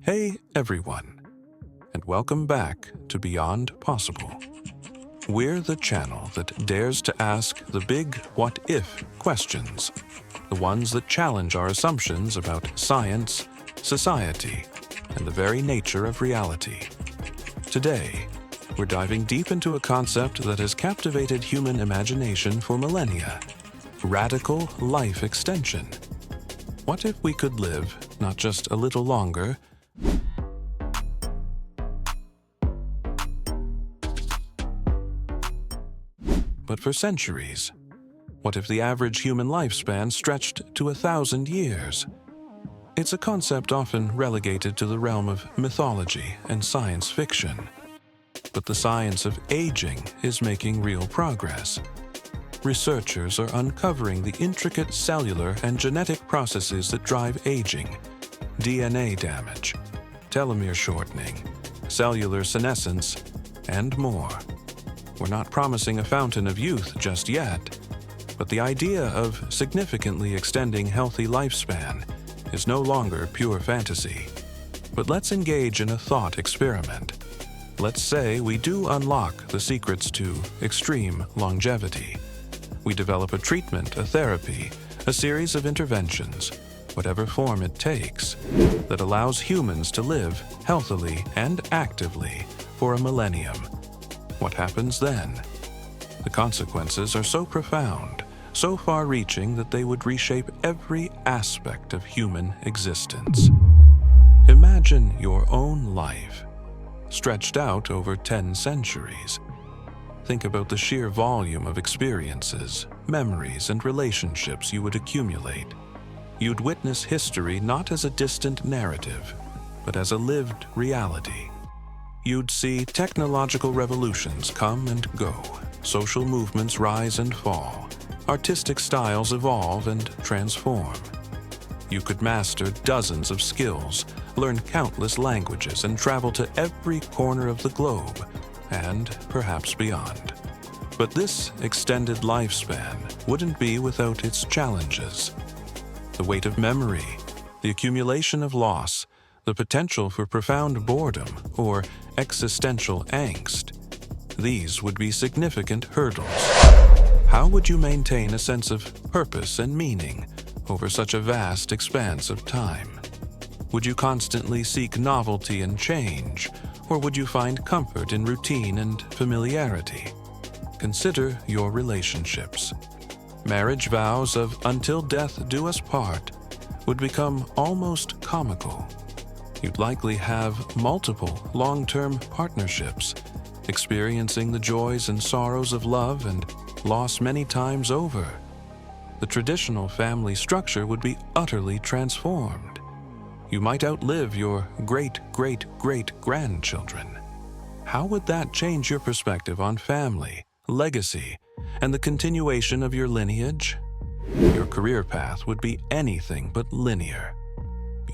Hey everyone, and welcome back to Beyond Possible. We're the channel that dares to ask the big what-if questions, the ones that challenge our assumptions about science, society, and the very nature of reality. Today, we're diving deep into a concept that has captivated human imagination for millennia: radical life extension. What if we could live not just a little longer, but for centuries? What if the average human lifespan stretched to 1,000 years? It's a concept often relegated to the realm of mythology and science fiction. But the science of aging is making real progress. Researchers are uncovering the intricate cellular and genetic processes that drive aging: DNA damage, telomere shortening, cellular senescence, and more. We're not promising a fountain of youth just yet, but the idea of significantly extending healthy lifespan is no longer pure fantasy. But let's engage in a thought experiment. Let's say we do unlock the secrets to extreme longevity. We develop a treatment, a therapy, a series of interventions, whatever form it takes, that allows humans to live healthily and actively for a millennium. What happens then? The consequences are so profound, so far-reaching that they would reshape every aspect of human existence. Imagine your own life, stretched out over 10 centuries. Think about the sheer volume of experiences, memories, and relationships you would accumulate. You'd witness history not as a distant narrative, but as a lived reality. You'd see technological revolutions come and go, social movements rise and fall, artistic styles evolve and transform. You could master dozens of skills, learn countless languages, and travel to every corner of the globe, and perhaps beyond. But this extended lifespan wouldn't be without its challenges. The weight of memory, the accumulation of loss, the potential for profound boredom or existential angst. These would be significant hurdles. How would you maintain a sense of purpose and meaning over such a vast expanse of time? Would you constantly seek novelty and change, or would you find comfort in routine and familiarity? Consider your relationships. Marriage vows of "until death do us part" would become almost comical. You'd likely have multiple long-term partnerships, experiencing the joys and sorrows of love and loss many times over. The traditional family structure would be utterly transformed. You might outlive your great-great-great-grandchildren. How would that change your perspective on family, legacy, and the continuation of your lineage? Your career path would be anything but linear.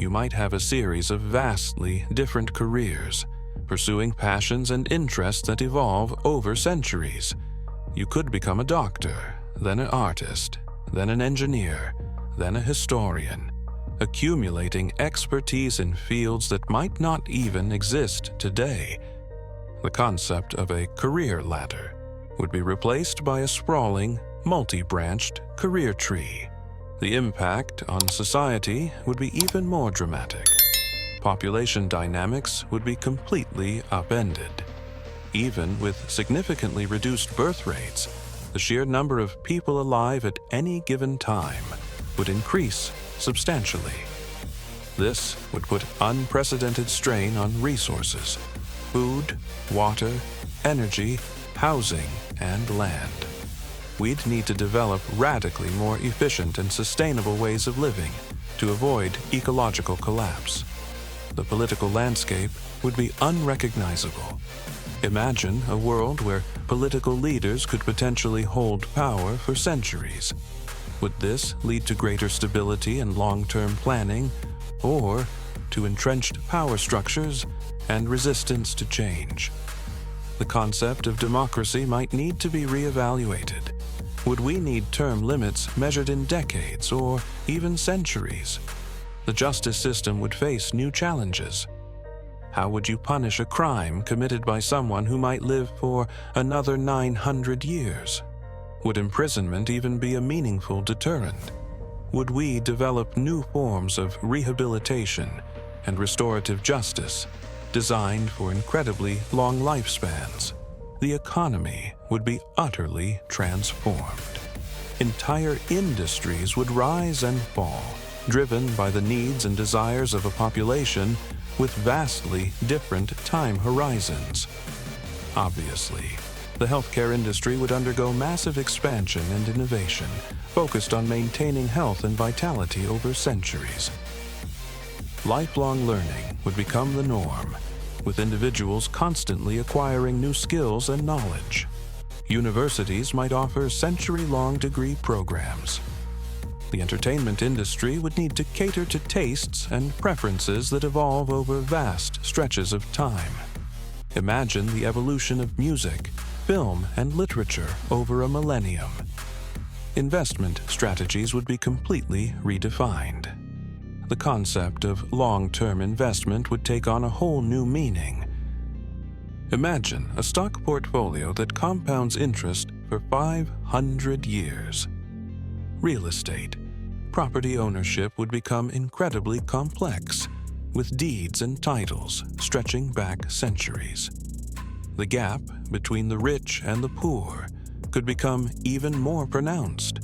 You might have a series of vastly different careers, pursuing passions and interests that evolve over centuries. You could become a doctor, then an artist, then an engineer, then a historian, accumulating expertise in fields that might not even exist today. The concept of a career ladder would be replaced by a sprawling, multi-branched career tree. The impact on society would be even more dramatic. Population dynamics would be completely upended. Even with significantly reduced birth rates, the sheer number of people alive at any given time would increase substantially. This would put unprecedented strain on resources: food, water, energy, housing, and land. We'd need to develop radically more efficient and sustainable ways of living to avoid ecological collapse. The political landscape would be unrecognizable. Imagine a world where political leaders could potentially hold power for centuries. Would this lead to greater stability and long-term planning, or to entrenched power structures and resistance to change? The concept of democracy might need to be reevaluated. Would we need term limits measured in decades or even centuries? The justice system would face new challenges. How would you punish a crime committed by someone who might live for another 900 years? Would imprisonment even be a meaningful deterrent? Would we develop new forms of rehabilitation and restorative justice designed for incredibly long lifespans? The economy would be utterly transformed. Entire industries would rise and fall, driven by the needs and desires of a population with vastly different time horizons. Obviously, the healthcare industry would undergo massive expansion and innovation, focused on maintaining health and vitality over centuries. Lifelong learning would become the norm, with individuals constantly acquiring new skills and knowledge. Universities might offer century-long degree programs. The entertainment industry would need to cater to tastes and preferences that evolve over vast stretches of time. Imagine the evolution of music, film, and literature over a millennium. Investment strategies would be completely redefined. The concept of long-term investment would take on a whole new meaning. Imagine a stock portfolio that compounds interest for 500 years. Real estate. Property ownership would become incredibly complex, with deeds and titles stretching back centuries. The gap between the rich and the poor could become even more pronounced.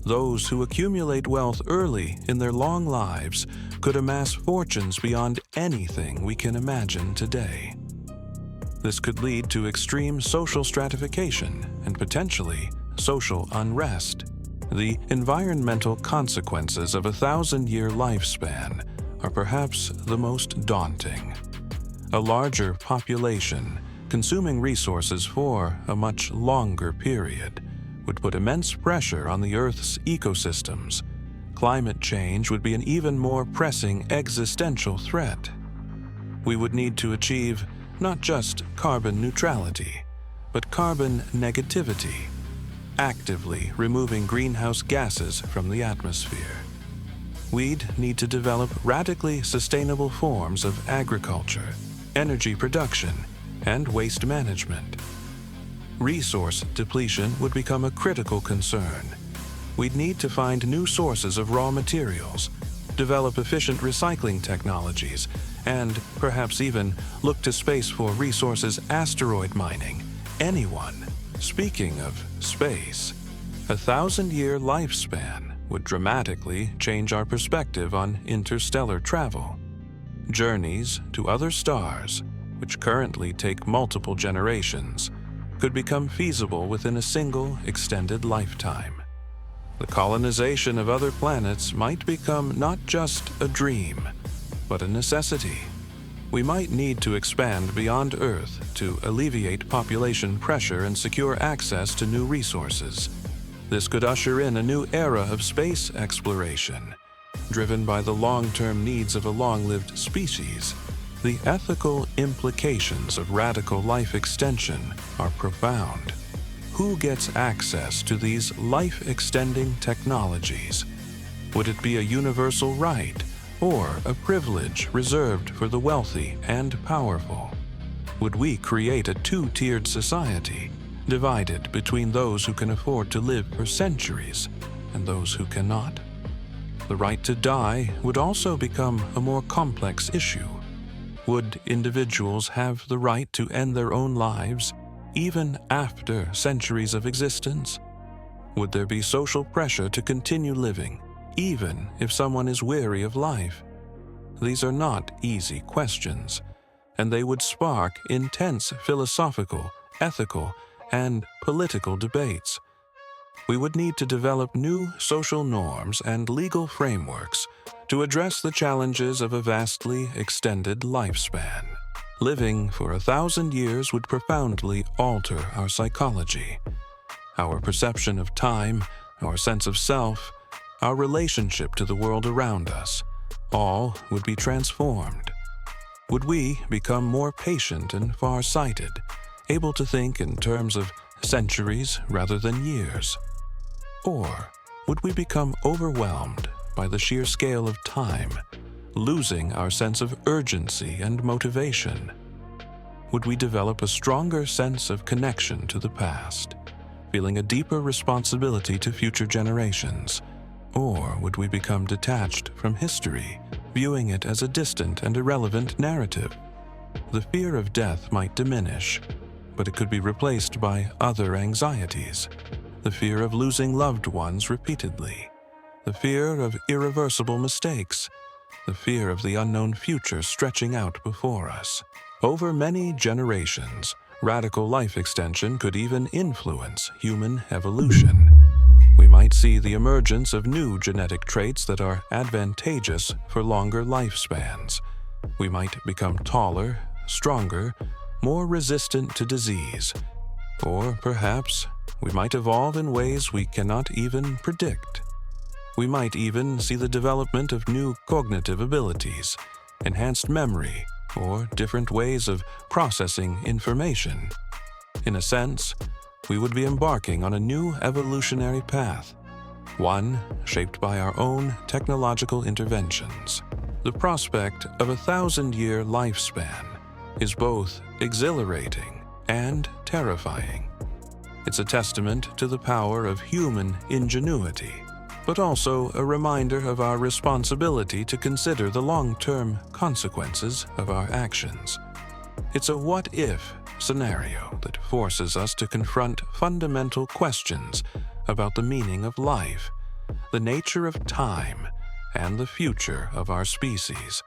Those who accumulate wealth early in their long lives could amass fortunes beyond anything we can imagine today. This could lead to extreme social stratification and potentially social unrest. The environmental consequences of a 1,000-year lifespan are perhaps the most daunting. A larger population, consuming resources for a much longer period, would put immense pressure on the Earth's ecosystems. Climate change would be an even more pressing existential threat. We would need to achieve not just carbon neutrality, but carbon negativity, actively removing greenhouse gases from the atmosphere. We'd need to develop radically sustainable forms of agriculture, energy production, and waste management. Resource depletion would become a critical concern. We'd need to find new sources of raw materials, develop efficient recycling technologies, and perhaps even look to space for resources asteroid mining. Speaking of space, a 1,000-year lifespan would dramatically change our perspective on interstellar travel. Journeys to other stars, which currently take multiple generations, could become feasible within a single extended lifetime. The colonization of other planets might become not just a dream, but a necessity. We might need to expand beyond Earth to alleviate population pressure and secure access to new resources. This could usher in a new era of space exploration, driven by the long-term needs of a long-lived species. The ethical implications of radical life extension are profound. Who gets access to these life-extending technologies? Would it be a universal right, or a privilege reserved for the wealthy and powerful? Would we create a two-tiered society, divided between those who can afford to live for centuries and those who cannot? The right to die would also become a more complex issue. Would individuals have the right to end their own lives, even after centuries of existence? Would there be social pressure to continue living, even if someone is weary of life? These are not easy questions, and they would spark intense philosophical, ethical, and political debates. We would need to develop new social norms and legal frameworks to address the challenges of a vastly extended lifespan. Living for 1,000 years would profoundly alter our psychology, our perception of time, our sense of self, our relationship to the world around us. All would be transformed. Would we become more patient and far-sighted, able to think in terms of centuries rather than years? Or would we become overwhelmed by the sheer scale of time, losing our sense of urgency and motivation? Would we develop a stronger sense of connection to the past, feeling a deeper responsibility to future generations? Or would we become detached from history, viewing it as a distant and irrelevant narrative? The fear of death might diminish, but it could be replaced by other anxieties. The fear of losing loved ones repeatedly, the fear of irreversible mistakes, the fear of the unknown future stretching out before us. Over many generations, radical life extension could even influence human evolution. We might see the emergence of new genetic traits that are advantageous for longer lifespans. We might become taller, stronger, more resistant to disease. Or perhaps we might evolve in ways we cannot even predict. We might even see the development of new cognitive abilities, enhanced memory, or different ways of processing information. In a sense, we would be embarking on a new evolutionary path, one shaped by our own technological interventions. The prospect of a 1,000-year lifespan is both exhilarating and terrifying. It's a testament to the power of human ingenuity, but also a reminder of our responsibility to consider the long-term consequences of our actions. It's a what-if scenario that forces us to confront fundamental questions about the meaning of life, the nature of time, and the future of our species.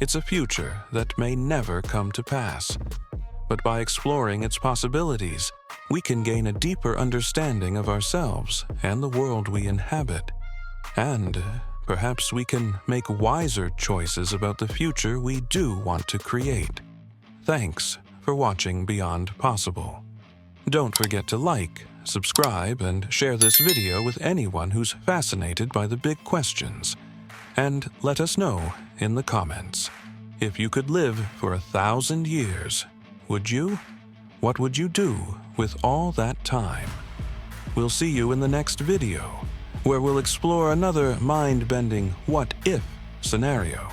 It's a future that may never come to pass, but by exploring its possibilities, we can gain a deeper understanding of ourselves and the world we inhabit. And perhaps we can make wiser choices about the future we do want to create. Thanks for watching Beyond Possible. Don't forget to like, subscribe, and share this video with anyone who's fascinated by the big questions. And let us know in the comments. If you could live for 1,000 years, would you? What would you do with all that time? We'll see you in the next video, where we'll explore another mind-bending what-if scenario.